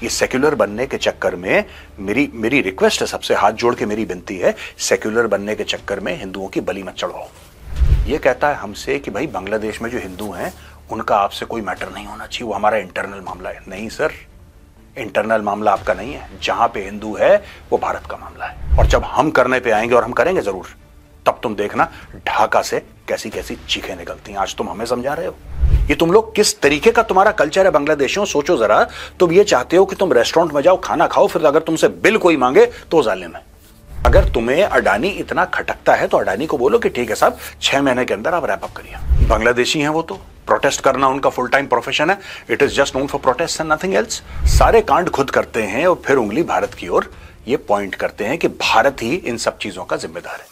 ये सेक्युलर बनने के चक्कर में मेरी रिक्वेस्ट है, सबसे हाथ जोड़ के मेरी विनती है, सेक्युलर बनने के चक्कर में हिंदुओं की बलि मत चढ़वाओ। ये कहता है हमसे कि भाई बांग्लादेश में जो हिंदू हैं उनका आपसे कोई मैटर नहीं होना चाहिए, वो हमारा इंटरनल मामला है। नहीं सर, इंटरनल मामला आपका नहीं है। जहां पे हिंदू है वो भारत का मामला है। और जब हम करने पे आएंगे, और हम करेंगे जरूर, तब तुम देखना ढाका से कैसी कैसी चीखें निकलती हैं। आज तुम हमें समझा रहे हो, ये तुम लोग किस तरीके का तुम्हारा कल्चर है बांग्लादेशियों। सोचो जरा, तुम ये चाहते हो कि तुम रेस्टोरेंट में जाओ, खाना खाओ, फिर अगर तुमसे बिल कोई मांगे तो जालिम है। अगर तुम्हें अडानी इतना खटकता है तो अडानी को बोलो कि ठीक है साहब, 6 महीने के अंदर आप रैप अप करिए। बांग्लादेशी हैं वो, तो प्रोटेस्ट करना उनका फुल टाइम प्रोफेशन है। It is just known for protest and nothing else. सारे कांड खुद करते हैं और फिर उंगली भारत की ओर ये पॉइंट करते हैं कि भारत ही इन सब चीजों का जिम्मेदार है।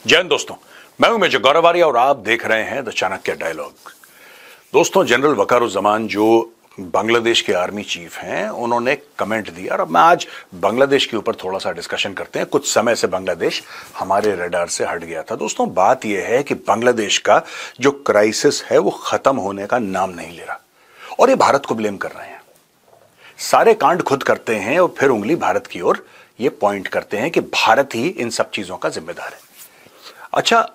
जय हिंद दोस्तों, मैं हूं मेजर गौरव आर्य और आप देख रहे हैं द चाणक्य डायलॉग। दोस्तों, जनरल वकारुज्जमान जो बांग्लादेश के आर्मी चीफ हैं, उन्होंने कमेंट दिया और अब मैं आज बांग्लादेश के ऊपर थोड़ा सा डिस्कशन करते हैं। कुछ समय से बांग्लादेश हमारे रडार से हट गया था। दोस्तों, बात यह है कि बांग्लादेश का जो क्राइसिस है वो खत्म होने का नाम नहीं ले रहा और ये भारत को ब्लेम कर रहे हैं। सारे कांड खुद करते हैं और फिर उंगली भारत की ओर ये पॉइंट करते हैं कि भारत ही इन सब चीजों का जिम्मेदार है। अच्छा,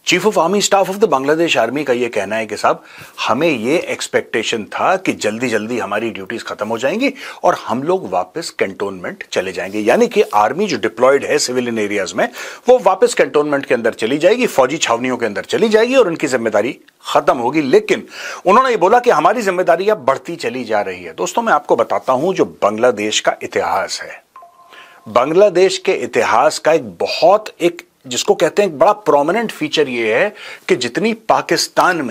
chief of army staff of the Bangladesh army का यह कहना है कि साहब, हमें यह एक्सपेक्टेशन था कि जल्दी जल्दी हमारी ड्यूटीज खत्म हो जाएंगी और हम लोग वापस कैंटोनमेंट चले जाएंगे। यानी कि आर्मी जो डिप्लॉयड है सिविलियन एरियाज में, वो वापस कैंटोनमेंट के अंदर चली जाएगी, फौजी छावनियों के अंदर चली जाएगी और उनकी जिम्मेदारी खत्म होगी। लेकिन उन्होंने ये बोला कि हमारी जिम्मेदारी अब बढ़ती चली जा रही है। दोस्तों, मैं आपको बताता हूं जो बांग्लादेश का इतिहास है, बांग्लादेश के इतिहास का एक जिसको कहते हैं एक बड़ा प्रोमिनेंट फीचर यह है कि जितनी पाकिस्तान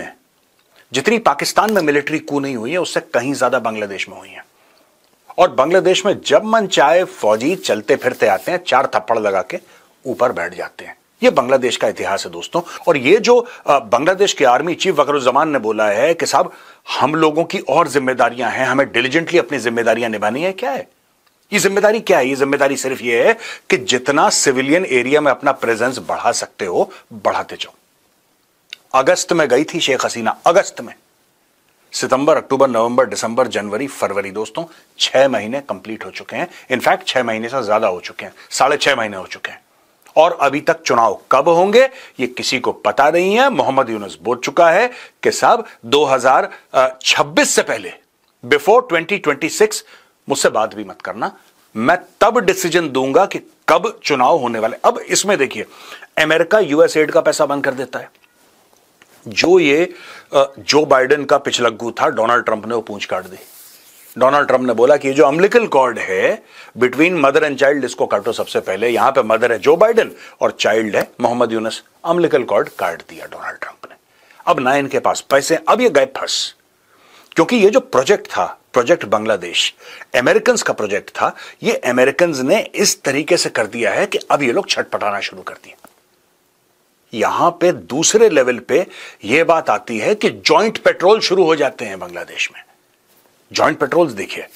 में मिलिट्री कू नहीं हुई है, उससे कहीं ज्यादा बांग्लादेश में हुई है। और बांग्लादेश में जब मन चाहे फौजी चलते फिरते आते हैं, 4 थप्पड़ लगा के ऊपर बैठ जाते हैं। यह बांग्लादेश का इतिहास है दोस्तों। और ये जो बांग्लादेश के आर्मी चीफ वकारुज्जमान ने बोला है कि साहब, हम लोगों की और जिम्मेदारियां हैं, हमें डिलीजेंटली अपनी जिम्मेदारियां निभानी है। क्या है ये जिम्मेदारी? क्या है ये जिम्मेदारी? सिर्फ ये है कि जितना सिविलियन एरिया में अपना प्रेजेंस बढ़ा सकते हो बढ़ाते जाओ। अगस्त में गई थी शेख हसीना, अगस्त में। सितंबर, अक्टूबर, नवंबर, दिसंबर, जनवरी, फरवरी, दोस्तों 6 महीने कंप्लीट हो चुके हैं। इनफैक्ट 6 महीने से ज्यादा हो चुके हैं, 6.5 महीने हो चुके हैं। और अभी तक चुनाव कब होंगे ये किसी को पता नहीं है। मोहम्मद यूनुस बोल चुका है कि साहब 2026 से पहले, बिफोर 2026 मुझसे बात भी मत करना, मैं तब डिसीजन दूंगा कि कब चुनाव होने वाले। अब इसमें देखिए, अमेरिका यूएस एड का पैसा बंद कर देता है। जो ये जो बाइडेन का पिछलग्गू था डोनाल्ड ट्रंप ने वो पूंछ काट दी। डोनाल्ड ट्रंप ने बोला कि जो अम्बिलिकल कॉर्ड है बिटवीन मदर एंड चाइल्ड, इसको काटो सबसे पहले। यहां पे मदर है जो बाइडेन और चाइल्ड है मोहम्मद यूनुस। अम्बिलिकल कॉर्ड काट दिया डोनाल्ड ट्रंप ने। अब ना इनके पास पैसे, अब ये गए फंस। क्योंकि ये जो प्रोजेक्ट था, प्रोजेक्ट बांग्लादेश, अमेरिकन्स का प्रोजेक्ट था, ये अमेरिकन्स ने इस तरीके से कर दिया है कि अब ये लोग छटपटाना शुरू कर दिए। यहां पे दूसरे लेवल पे यह बात आती है कि जॉइंट पेट्रोल शुरू हो जाते हैं बांग्लादेश में। जॉइंट पेट्रोल्स देखिए,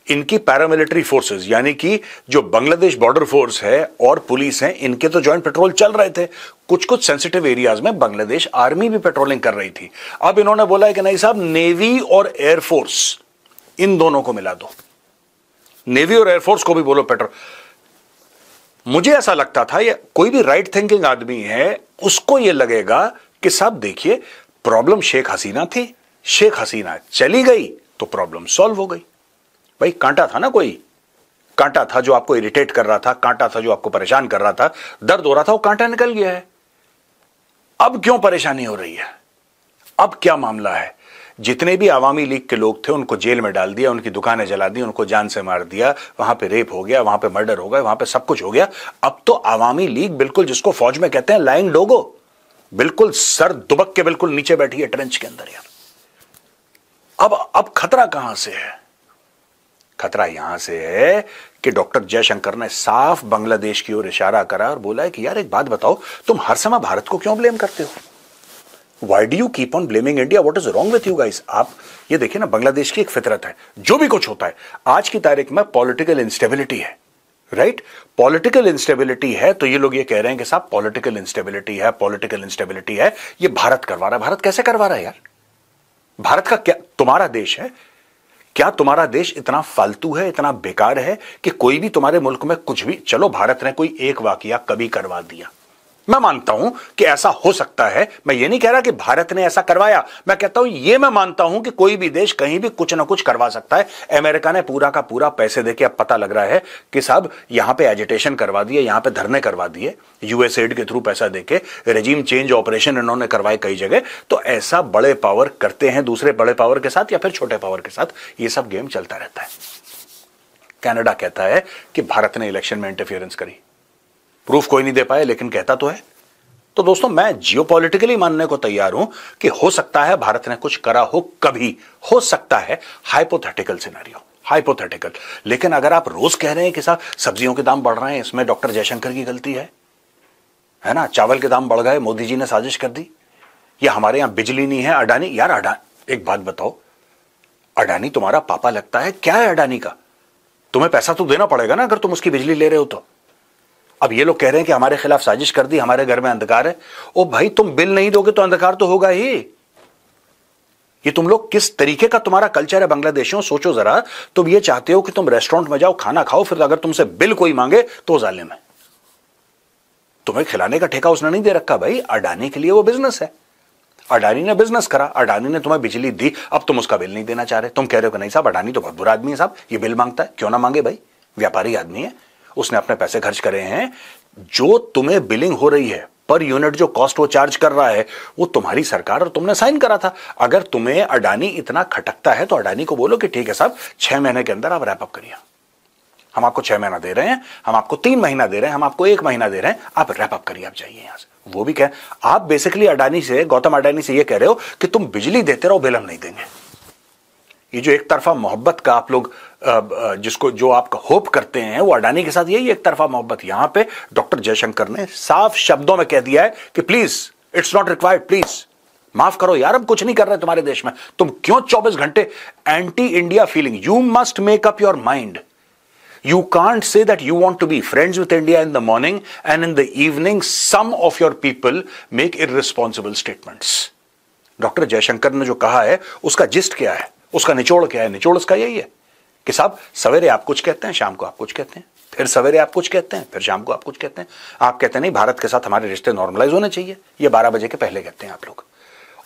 इनकी पैरामिलिट्री फोर्सेस यानी कि जो बांग्लादेश बॉर्डर फोर्स है और पुलिस है, इनके तो जॉइंट पेट्रोल चल रहे थे। कुछ कुछ सेंसिटिव एरियाज में बांग्लादेश आर्मी भी पेट्रोलिंग कर रही थी। अब इन्होंने बोला है कि नहीं साहब, नेवी और एयरफोर्स इन दोनों को मिला दो, नेवी और एयरफोर्स को भी बोलो पेट्रोल। मुझे ऐसा लगता था, ये कोई भी राइट थिंकिंग आदमी है उसको यह लगेगा कि साहब देखिए, प्रॉब्लम शेख हसीना थी, शेख हसीना चली गई तो प्रॉब्लम सॉल्व हो गई। भाई कांटा था ना, कोई कांटा था जो आपको इरिटेट कर रहा था, कांटा था जो आपको परेशान कर रहा था, दर्द हो रहा था, वो कांटा निकल गया है। अब क्यों परेशानी हो रही है? अब क्या मामला है? जितने भी आवामी लीग के लोग थे उनको जेल में डाल दिया, उनकी दुकानें जला दी, उनको जान से मार दिया, वहां पे रेप हो गया, वहां पे मर्डर हो गया, वहां पे सब कुछ हो गया। अब तो आवामी लीग बिल्कुल, जिसको फौज में कहते हैं लाइंग डोगो, बिल्कुल सर दुबक के बिल्कुल नीचे बैठी है ट्रेंच के अंदर यार। अब खतरा कहां से है? खतरा यहां से है कि डॉक्टर जयशंकर ने साफ बांग्लादेश की ओर इशारा करा और बोला है कि यार एक बात बताओ, तुम हर समय भारत को क्यों ब्लेम करते हो? Why do you keep on blaming India? What is wrong with you guys? आप ये देखिए ना, बांग्लादेश की एक फितरत है, जो भी कुछ होता है आज की तारीख में पॉलिटिकल इंस्टेबिलिटी है, राइट? पॉलिटिकल इंस्टेबिलिटी है, तो ये लोग ये कह रहे हैं कि साहब पॉलिटिकल इंस्टेबिलिटी है, पॉलिटिकल इंस्टेबिलिटी है, ये भारत करवा रहा है। भारत कैसे करवा रहा है यार? भारत का क्या, तुम्हारा देश है क्या? तुम्हारा देश इतना फालतू है, इतना बेकार है कि कोई भी तुम्हारे मुल्क में कुछ भी, चलो भारत ने कोई एक वाकया कभी करवा दिया, मैं मानता हूं कि ऐसा हो सकता है, मैं ये नहीं कह रहा कि भारत ने ऐसा करवाया, मैं कहता हूं ये मैं मानता हूं कि कोई भी देश कहीं भी कुछ ना कुछ करवा सकता है। अमेरिका ने पूरा का पूरा पैसे देके अब पता लग रहा है कि साहब यहां पे एजिटेशन करवा दिए, यहां पे धरने करवा दिए, यूएसएड के थ्रू पैसा देके रेजिम चेंज ऑपरेशन इन्होंने करवाए कई जगह। तो ऐसा बड़े पावर करते हैं दूसरे बड़े पावर के साथ या फिर छोटे पावर के साथ, ये सब गेम चलता रहता है। कनाडा कहता है कि भारत ने इलेक्शन में इंटरफियरेंस करी, प्रूफ कोई नहीं दे पाए लेकिन कहता तो है। तो दोस्तों मैं जियोपॉलिटिकली मानने को तैयार हूं कि हो सकता है भारत ने कुछ करा हो, कभी हो सकता है, हाइपोथेटिकल सिनेरियो, हाइपोथेटिकल। लेकिन अगर आप रोज कह रहे हैं कि साहब सब्जियों के दाम बढ़ रहे हैं, इसमें डॉक्टर जयशंकर की गलती है ना, चावल के दाम बढ़ गए, मोदी जी ने साजिश कर दी, या हमारे यहां बिजली नहीं है, अडानी, यार अडानी, एक बात बताओ, अडानी तुम्हारा पापा लगता है? क्या है अडानी का? तुम्हें पैसा तो देना पड़ेगा ना अगर तुम उसकी बिजली ले रहे हो तो। अब ये लोग कह रहे हैं कि हमारे खिलाफ साजिश कर दी, हमारे घर में अंधकार है। ओ भाई, तुम बिल नहीं दोगे तो अंधकार तो होगा ही। ये तुम लोग किस तरीके का तुम्हारा कल्चर है बांग्लादेशियों, सोचो जरा। तुम ये चाहते हो कि तुम रेस्टोरेंट में जाओ, खाना खाओ, फिर अगर तुमसे बिल कोई मांगे तो जालिम है। तुम्हें खिलाने का ठेका उसने नहीं दे रखा भाई, अडानी के लिए वो बिजनेस है, अडानी ने बिजनेस करा, अडानी ने तुम्हें बिजली दी, अब तुम उसका बिल नहीं देना चाह रहे। तुम कह रहे हो कि नहीं साहब अडानी तो बहुत बुरा आदमी है साहब, ये बिल मांगता है। क्यों ना मांगे भाई, व्यापारी आदमी है, उसने अपने पैसे खर्च करे हैं। जो तुम्हें बिलिंग हो रही है पर यूनिट, जो कॉस्ट वो चार्ज कर रहा है, वो तुम्हारी सरकार और तुमने साइन करा था। अगर तुम्हें अडानी इतना खटकता है तो अडानी को बोलो कि ठीक है साहब 6 महीने के अंदर आप रैप अप करिए, हम आपको 6 महीना दे रहे हैं, हम आपको 3 महीना दे रहे हैं, हम आपको 1 महीना दे रहे हैं, आप रैप अप करिए, आप जाइए यहां से। वो भी कह, आप बेसिकली अडानी से, गौतम अडानी से ये कह रहे हो कि तुम बिजली देते रहो, बिल हम नहीं देंगे। ये जो एक तरफा मोहब्बत का आप लोग जिसको जो आप होप करते हैं, वो अडानी के साथ यही एक तरफा मोहब्बत। यहां पे डॉक्टर जयशंकर ने साफ शब्दों में कह दिया है कि please it's not required, please माफ करो यार, हम कुछ नहीं कर रहे तुम्हारे देश में। तुम क्यों 24 घंटे anti India feeling? You must make up your mind. You can't say that you want to be friends with India in the morning and in the evening some of your people make irresponsible statements. Doctor Jaishankar ने जो कहा है उसका gist क्या है, उसका निचोड़ क्या है? निचोड़ उसका यही है कि साहब सवेरे आप कुछ कहते हैं, शाम को आप कुछ कहते हैं, फिर सवेरे आप कुछ कहते हैं, फिर शाम को आप कुछ कहते हैं। आप कहते हैं नहीं भारत के साथ हमारे रिश्ते नॉर्मलाइज होने चाहिए, ये 12 बजे के पहले कहते हैं आप लोग,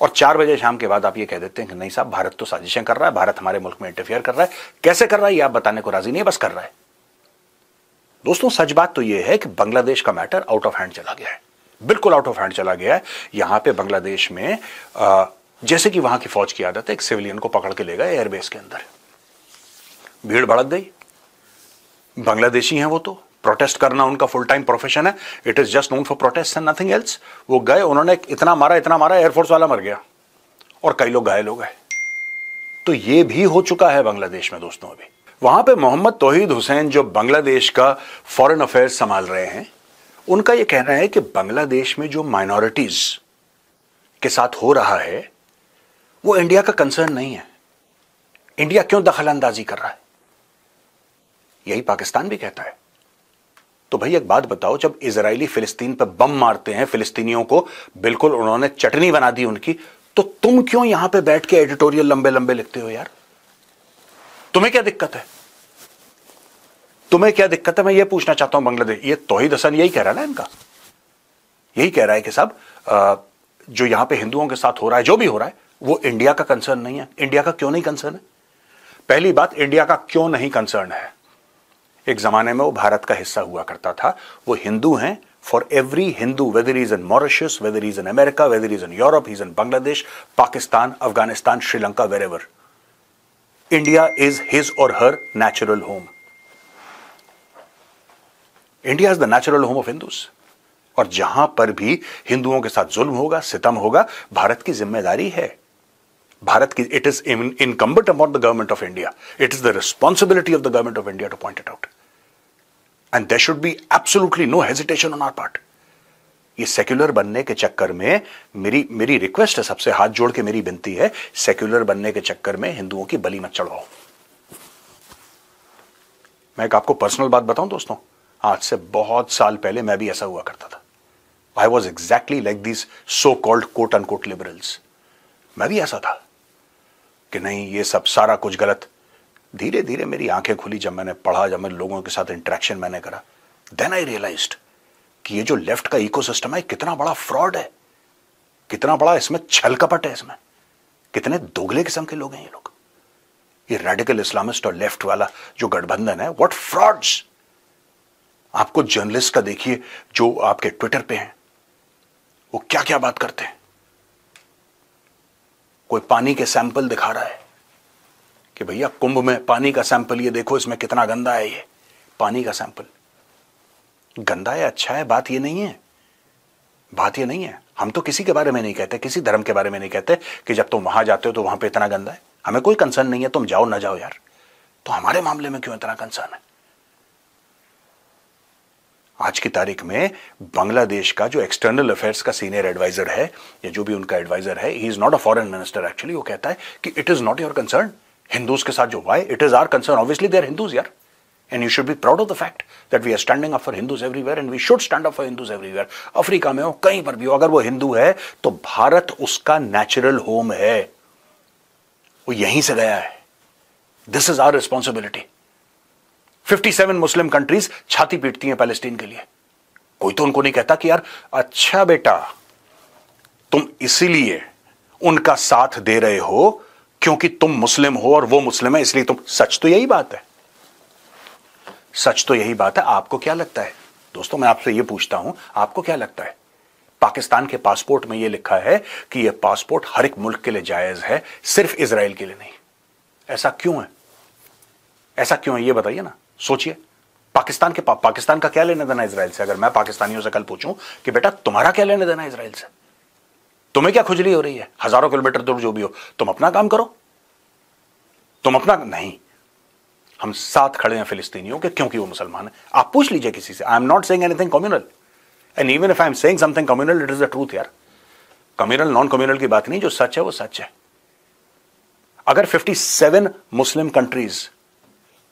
और 4 बजे शाम के बाद आप ये कह देते हैं कि नहीं साहब भारत तो साजिशें कर रहा है, भारत हमारे मुल्क में इंटरफियर कर रहा है। कैसे कर रहा है ये आप बताने को राजी नहीं है, बस कर रहा है। दोस्तों सच बात तो यह है कि बांग्लादेश का मैटर आउट ऑफ हैंड चला गया है, बिल्कुल आउट ऑफ हैंड चला गया है। यहां पे बांग्लादेश में जैसे कि वहां की फौज की आदत है, एक सिविलियन को पकड़ के ले गए एयरबेस के अंदर, भीड़ भड़क गई। बांग्लादेशी हैं वो, तो प्रोटेस्ट करना उनका फुल टाइम प्रोफेशन है, it is just known for protest and nothing else. वो गए, उन्होंने इतना मारा एयरफोर्स वाला मर गया और कई लोग घायल हो गए। तो ये भी हो चुका है बांग्लादेश में दोस्तों। अभी वहां पे मोहम्मद तौहीद हुसैन जो बांग्लादेश का फॉरेन अफेयर्स संभाल रहे हैं, उनका यह कहना है कि बांग्लादेश में जो माइनॉरिटीज के साथ हो रहा है वो इंडिया का कंसर्न नहीं है। इंडिया क्यों दखल अंदाजी कर रहा है, यही पाकिस्तान भी कहता है। तो भाई एक बात बताओ, जब इजरायली फिलिस्तीन पर बम मारते हैं, फिलिस्तीनियों को बिल्कुल उन्होंने चटनी बना दी उनकी, तो तुम क्यों यहां पे बैठ के एडिटोरियल लंबे लंबे लिखते हो यार? तुम्हें क्या दिक्कत है? तुम्हें क्या दिक्कत है? मैं ये पूछना चाहता हूं बांग्लादेश, ये तौहीद हसन यही कह रहा है ना, इनका यही कह रहा है कि साहब जो यहां पे हिंदुओं के साथ हो रहा है, जो भी हो रहा है, वो इंडिया का कंसर्न नहीं है। इंडिया का क्यों नहीं कंसर्न है? पहली बात, इंडिया का क्यों नहीं कंसर्न है? एक जमाने में वो भारत का हिस्सा हुआ करता था, वो हिंदू हैं। For every Hindu, whether is in Mauritius, whether is in America, whether is in Europe, is in Bangladesh, Pakistan, Afghanistan, Sri Lanka, wherever, India is his or her natural home. India is the natural home of Hindus. और जहां पर भी हिंदुओं के साथ जुल्म होगा, सितम होगा, भारत की जिम्मेदारी है, भारत की, it is incumbent upon the government of India, it is the responsibility of the government of India to point it out, and there should be absolutely no hesitation on our part. ये secular बनने के चक्कर में मेरी request है, सबसे हाथ जोड़ के मेरी विनती है, सेक्युलर बनने के चक्कर में हिंदुओं की बलि मत चढ़वाओ। मैं एक आपको पर्सनल बात बताऊं दोस्तों, आज से बहुत साल पहले मैं भी ऐसा हुआ करता था। I was exactly like these so called quote unquote liberals. मैं भी ऐसा था कि नहीं ये सब सारा कुछ गलत। धीरे धीरे मेरी आंखें खुली जब मैंने पढ़ा, जब मैंने लोगों के साथ इंटरेक्शन मैंने करा, देन आई रियलाइज्ड कि ये जो लेफ्ट का इकोसिस्टम है कितना बड़ा फ्रॉड है, कितना बड़ा इसमें छल कपट है, इसमें कितने दोगले किस्म के लोग हैं ये लोग। ये रेडिकल इस्लामिस्ट और लेफ्ट वाला जो गठबंधन है, व्हाट फ्रॉड्स। आपको जर्नलिस्ट का देखिए जो आपके ट्विटर पे हैं, वो क्या क्या बात करते हैं। कोई पानी के सैंपल दिखा रहा है कि भैया कुंभ में पानी का सैंपल ये देखो, इसमें कितना गंदा है। ये पानी का सैंपल गंदा है अच्छा है, बात ये नहीं है, बात ये नहीं है। हम तो किसी के बारे में नहीं कहते, किसी धर्म के बारे में नहीं कहते कि जब तुम वहां जाते हो तो वहां पे इतना गंदा है। हमें कोई कंसर्न नहीं है, तुम जाओ ना जाओ यार, तो हमारे मामले में क्यों इतना कंसर्न है। आज की तारीख में बांग्लादेश का जो एक्सटर्नल अफेयर्स का सीनियर एडवाइजर है, या जो भी उनका एडवाइजर है, he is not a foreign minister actually, वो कहता है कि it is not your concern Hindus के साथ जो हुआ है, it is our concern. Obviously they are Hindus यार, and you should be proud of the fact that we are standing up for Hindus everywhere and we should stand up for Hindus everywhere। Africa में हो, कहीं पर भी हो, अगर वो हिंदू है तो भारत उसका नेचुरल होम है, वो यहीं से गया है। This is our responsibility. 57 Muslim countries छाती पीटती हैं पैलेस्टीन के लिए, कोई तो उनको नहीं कहता कि यार अच्छा बेटा तुम इसीलिए उनका साथ दे रहे हो क्योंकि तुम मुस्लिम हो और वो मुस्लिम है, इसलिए तुम। सच तो यही बात है, सच तो यही बात है। आपको क्या लगता है दोस्तों, मैं आपसे यह पूछता हूं, आपको क्या लगता है पाकिस्तान के पासपोर्ट में यह लिखा है कि यह पासपोर्ट हर एक मुल्क के लिए जायज है, सिर्फ इजराइल के लिए नहीं। ऐसा क्यों है, ऐसा क्यों है, यह बताइए ना, सोचिए। पाकिस्तान का क्या लेना देना इजराइल से। अगर मैं पाकिस्तानियों से कल पूछूं कि बेटा तुम्हारा क्या लेना देना इजराइल से, तुम्हें क्या खुजली हो रही है, हजारों किलोमीटर दूर जो भी हो, तुम अपना काम करो, तुम अपना नहीं। हम साथ खड़े हैं फिलिस्तीनियों के क्योंकि वो मुसलमान है। आप पूछ लीजिए किसी से। I am not saying anything communal, and even if I am saying something communal, it is the truth यार। कम्युनल नॉन कम्युनल की बात नहीं, जो सच है वो सच है। अगर 57 मुस्लिम कंट्रीज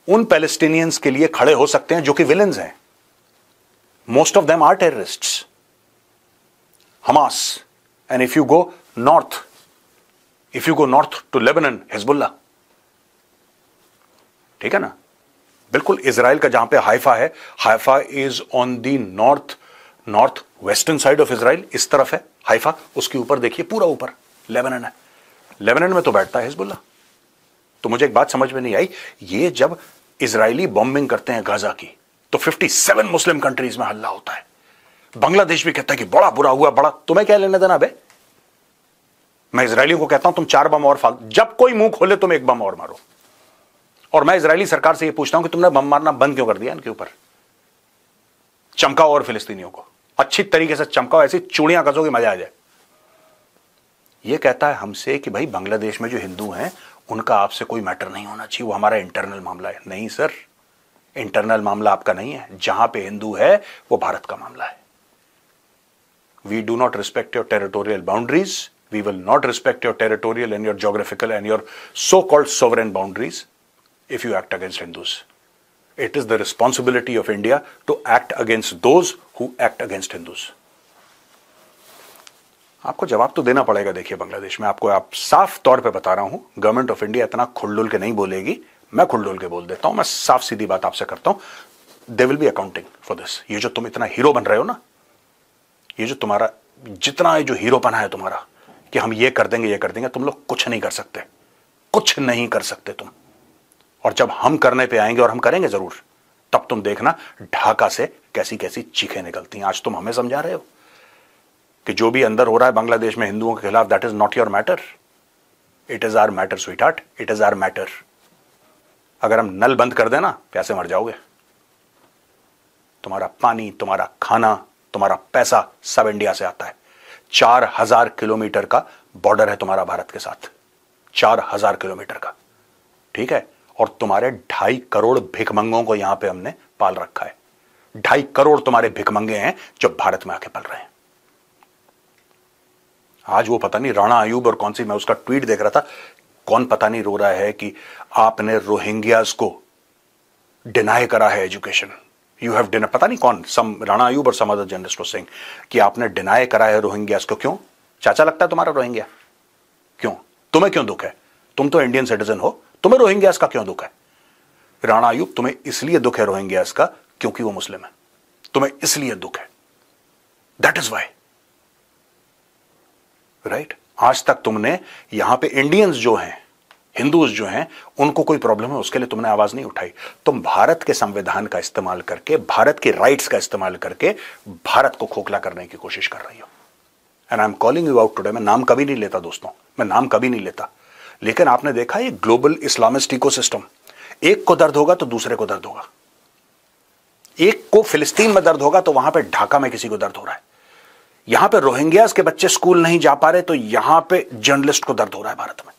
उन पैलेस्टीनियंस के लिए खड़े हो सकते हैं जो कि विलेंस हैं, most of them are terrorists, Hamas, and if you go north to Lebanon, Hezbollah, ठीक है ना। बिल्कुल इजराइल का जहां पे हाइफा है, Haifa is on the north western side of Israel, इस तरफ है हाइफा, उसके ऊपर देखिए पूरा ऊपर लेबनान है, लेबनान में तो बैठता है हिजबुल्लाह। तो मुझे एक बात समझ में नहीं आई, ये जब इजरायली बॉम्बिंग करते हैं गाजा की तो 57 मुस्लिम कंट्रीज में हल्ला होता है, बांग्लादेश भी कहता है कि बड़ा बुरा हुआ, बड़ा, तुम्हें क्या लेना देना बे। मैं इजरायलियों को कहता हूं तुम 4 बम और जब कोई मुंह खोले तुम 1 बम और मारो। और मैं इजरायली सरकार से यह पूछता हूं कि तुमने बम मारना बंद क्यों कर दिया इनके ऊपर। चमकाओ और फिलिस्तीनियों को अच्छी तरीके से चमकाओ, ऐसी चूड़ियां कसोगे मजा आ जाए। यह कहता है हमसे कि भाई बांग्लादेश में जो हिंदू हैं उनका आपसे कोई मैटर नहीं होना चाहिए, वो हमारा इंटरनल मामला है। नहीं सर, इंटरनल मामला आपका नहीं है, जहां पे हिंदू है वो भारत का मामला है। We do not respect your territorial boundaries, we will not respect your territorial and your geographical and your so called sovereign boundaries if you act against Hindus. It is the responsibility of India to act against those who act against Hindus. आपको जवाब तो देना पड़ेगा। देखिए बांग्लादेश में आपको, आप साफ तौर पे बता रहा हूं, गवर्नमेंट ऑफ इंडिया इतना खुलडुल के नहीं बोलेगी, मैं खुलडुल के बोल देता हूं, मैं साफ सीधी बात आपसे करता हूं। They will be accounting for this. ये जो तुम इतना हीरो बन रहे हो ना, ये जो तुम्हारा जितना जो हीरोपना है तुम्हारा कि हम ये कर देंगे, तुम लोग कुछ नहीं कर सकते, कुछ नहीं कर सकते तुम। और जब हम करने पे आएंगे, और हम करेंगे जरूर, तब तुम देखना ढाका से कैसी कैसी चीखें निकलती हैं। आज तुम हमें समझा रहे हो कि जो भी अंदर हो रहा है बांग्लादेश में हिंदुओं के खिलाफ, that is not your matter, it is our matter sweetheart, it is our matter. अगर हम नल बंद कर देना, प्यासे मर जाओगे। तुम्हारा पानी, तुम्हारा खाना, तुम्हारा पैसा सब इंडिया से आता है। 4000 किलोमीटर का बॉर्डर है तुम्हारा भारत के साथ, 4000 किलोमीटर का, ठीक है। और तुम्हारे 2.5 करोड़ भिखमंगों को यहां पे हमने पाल रखा है। 2.5 करोड़ तुम्हारे भिखमंगे हैं जो भारत में आके पल रहे हैं। आज वो पता नहीं राणा अयूब और कौन सी, मैं उसका ट्वीट देख रहा था, कौन पता नहीं रो रहा है कि आपने रोहिंग्यास को डिनाई करा है एजुकेशन, यू हैव डिनाई, पता नहीं कौन, सम राणा अयूब और some other journalist was saying कि आपने डिनाई करा है रोहिंग्यास को। क्यों? चाचा लगता है तुम्हारा रोहिंग्या? क्यों? तुम्हें क्यों दुख है? तुम तो इंडियन सिटीजन हो, तुम्हें रोहिंग्यास का क्यों दुख है? राणा अयूब, तुम्हें इसलिए दुख है रोहिंग्यास का क्योंकि वो मुस्लिम है, तुम्हें इसलिए दुख है, दैट इज वाई, राइट? आज तक तुमने यहां पे इंडियंस जो हैं, हिंदूज जो हैं, उनको कोई प्रॉब्लम है उसके लिए तुमने आवाज नहीं उठाई। तुम भारत के संविधान का इस्तेमाल करके, भारत के राइट्स का इस्तेमाल करके भारत को खोखला करने की कोशिश कर रही हो। And I am calling you out today. मैं नाम कभी नहीं लेता दोस्तों, मैं नाम कभी नहीं लेता, लेकिन आपने देखा ये ग्लोबल इस्लामिस्ट इकोसिस्टम, एक को दर्द होगा तो दूसरे को दर्द होगा, एक को फिलिस्तीन में दर्द होगा तो वहां पे ढाका में किसी को दर्द हो रहा है, यहां पे रोहिंग्यास के बच्चे स्कूल नहीं जा पा रहे तो यहां पे जर्नलिस्ट को दर्द हो रहा है भारत में।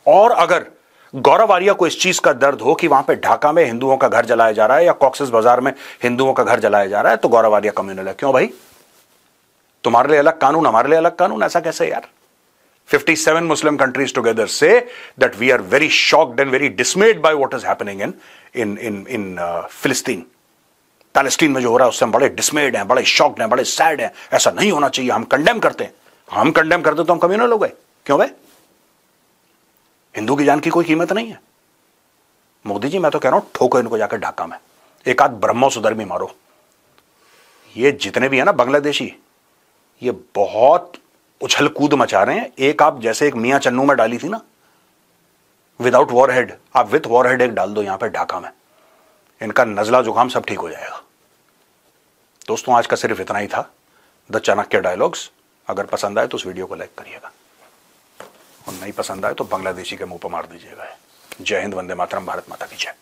और अगर गौरव आर्या को इस चीज का दर्द हो कि वहां पे ढाका में हिंदुओं का घर जलाया जा रहा है या कॉक्सेस बाजार में हिंदुओं का घर जलाया जा रहा है, तो गौरव आर्या कम्युनल है। क्यों भाई? तुम्हारे लिए अलग कानून, हमारे लिए अलग कानून, ऐसा कैसे यार? 57 Muslim countries together say that we are very shocked and very dismayed by what is happening in Philistine. Palestine में जो हो रहा है उससे हम बड़े डिसमेड हैं, बड़े शॉक्ड हैं, बड़े सैड हैं, ऐसा नहीं होना चाहिए, हम कंडेम करते हैं। हम कंडेम करते तो हम कम्युनल हो गए। क्यों भाई? हिंदू की जान की कोई कीमत नहीं है। मोदी जी, मैं तो कह रहा हूं ठोको इनको जाकर ढाका में, एक आध ब्रह्मोस उधर भी मारो। ये जितने भी है ना बांग्लादेशी, ये बहुत उछल कूद मचा रहे हैं। एक आप जैसे एक मियां चन्नू में डाली थी ना विदाउट वॉरहेड, आप विथ वॉरहेड एक डाल दो यहां पे ढाका में, इनका नजला जुकाम सब ठीक हो जाएगा। दोस्तों, आज का सिर्फ इतना ही था, द चाणक्य डायलॉग्स। अगर पसंद आए तो उस वीडियो को लाइक करिएगा, और नहीं पसंद आए तो बांग्लादेशी के मुंह पर मार दीजिएगा। जय हिंद, वंदे मातरम, भारत माता की जय।